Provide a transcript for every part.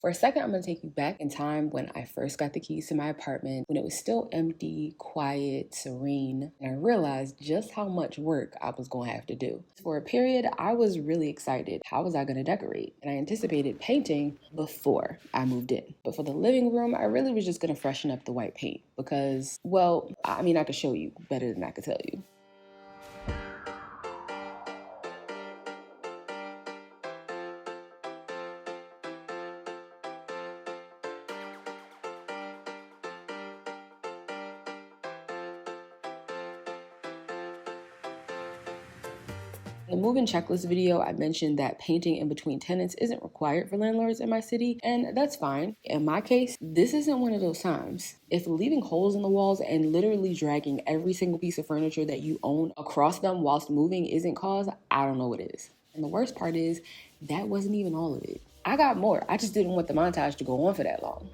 For a second, I'm going to take you back in time when I first got the keys to my apartment, when it was still empty, quiet, serene, and I realized just how much work I was going to have to do. For a period, I was really excited. How was I going to decorate? And I anticipated painting before I moved in. But for the living room, I really was just going to freshen up the white paint because, well, I mean, I could show you better than I could tell you. In the move-in checklist video, I mentioned that painting in between tenants isn't required for landlords in my city, and that's fine. In my case, this isn't one of those times. If leaving holes in the walls and literally dragging every single piece of furniture that you own across them whilst moving isn't cause, I don't know what is. And the worst part is, that wasn't even all of it. I got more. I just didn't want the montage to go on for that long.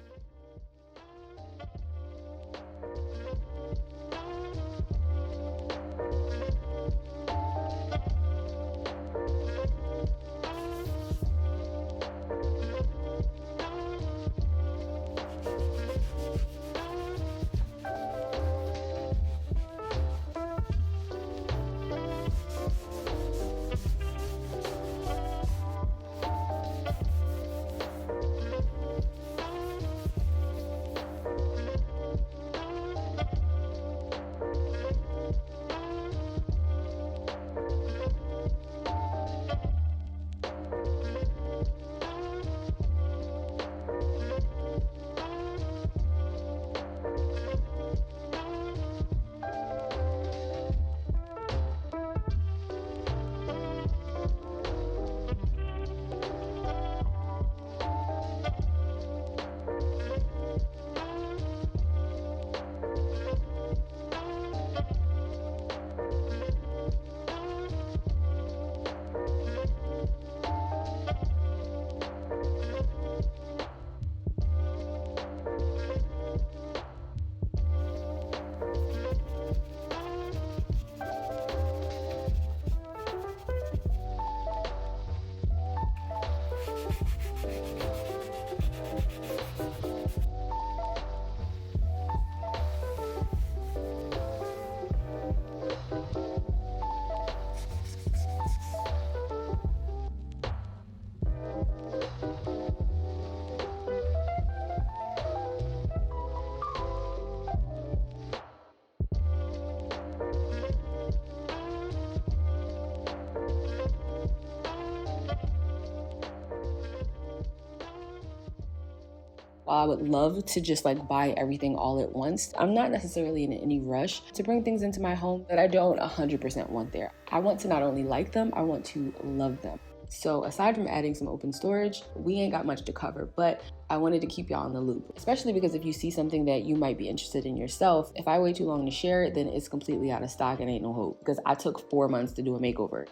While I would love to just buy everything all at once, I'm not necessarily in any rush to bring things into my home that I don't 100% want there. I want to not only like them, I want to love them. So aside from adding some open storage, we ain't got much to cover, but I wanted to keep y'all in the loop, especially because if you see something that you might be interested in yourself, if I wait too long to share it, then it's completely out of stock and ain't no hope because I took 4 months to do a makeover.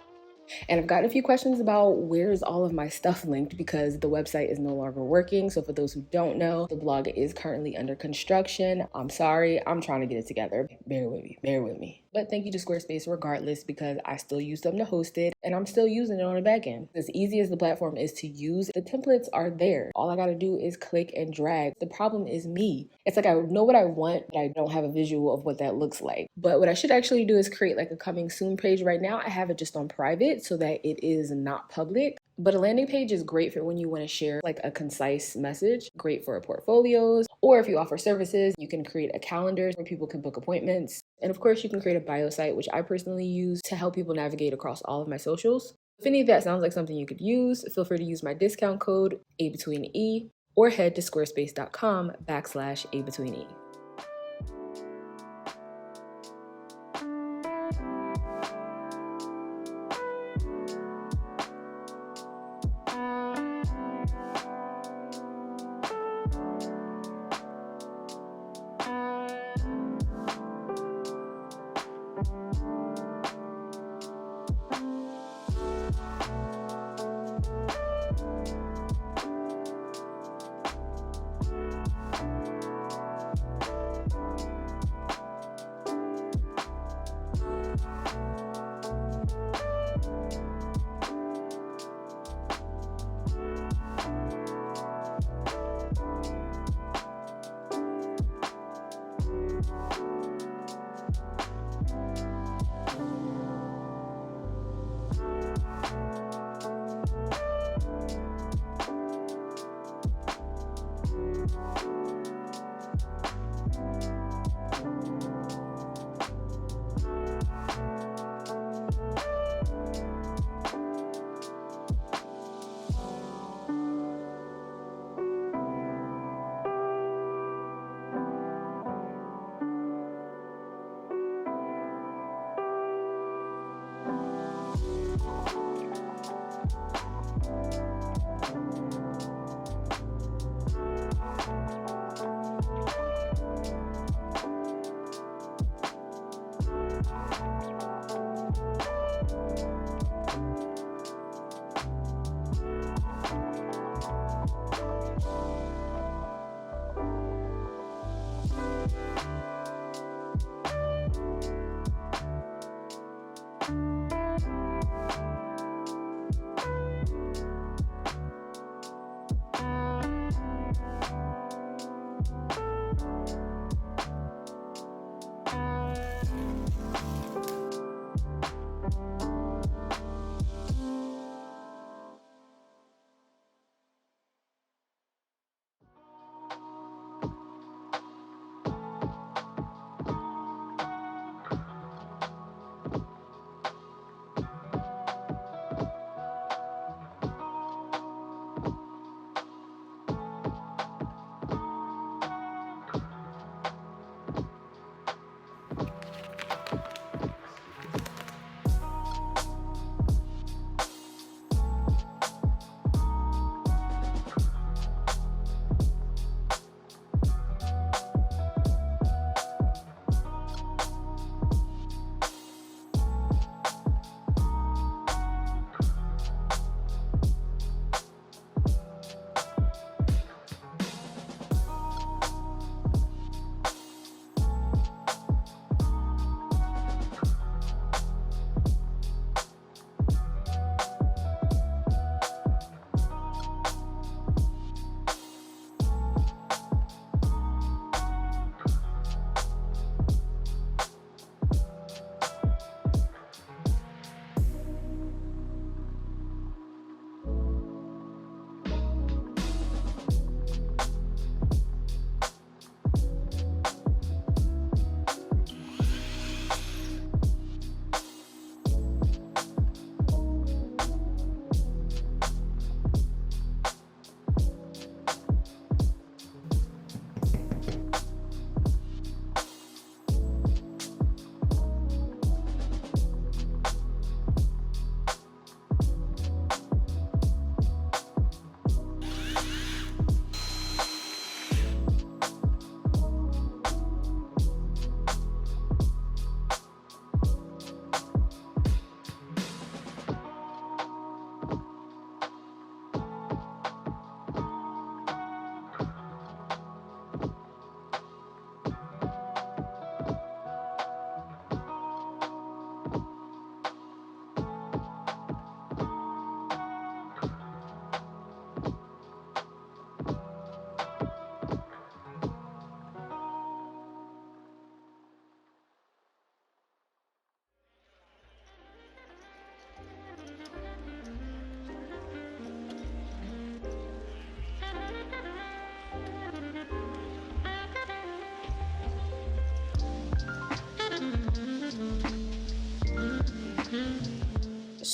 And I've gotten a few questions about where's all of my stuff linked because the website is no longer working. So for those who don't know, the blog is currently under construction. I'm sorry, I'm trying to get it together. Bear with me. But thank you to Squarespace regardless because I still use them to host it and I'm still using it on the back end. As easy as the platform is to use, the templates are there. All I gotta do is click and drag. The problem is me. It's like I know what I want, but I don't have a visual of what that looks like. But what I should actually do is create a coming soon page. Right now, I have it just on private so that it is not public. But a landing page is great for when you want to share a concise message, great for portfolios, or if you offer services, you can create a calendar where people can book appointments. And of course, you can create a bio site, which I personally use to help people navigate across all of my socials. If any of that sounds like something you could use, feel free to use my discount code abetweene or head to squarespace.com/abetweene.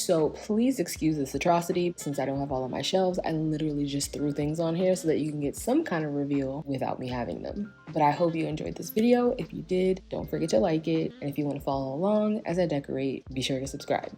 So please excuse this atrocity. Since I don't have all of my shelves, I literally just threw things on here so that you can get some kind of reveal without me having them. But I hope you enjoyed this video. If you did, don't forget to like it. And if you want to follow along as I decorate, be sure to subscribe.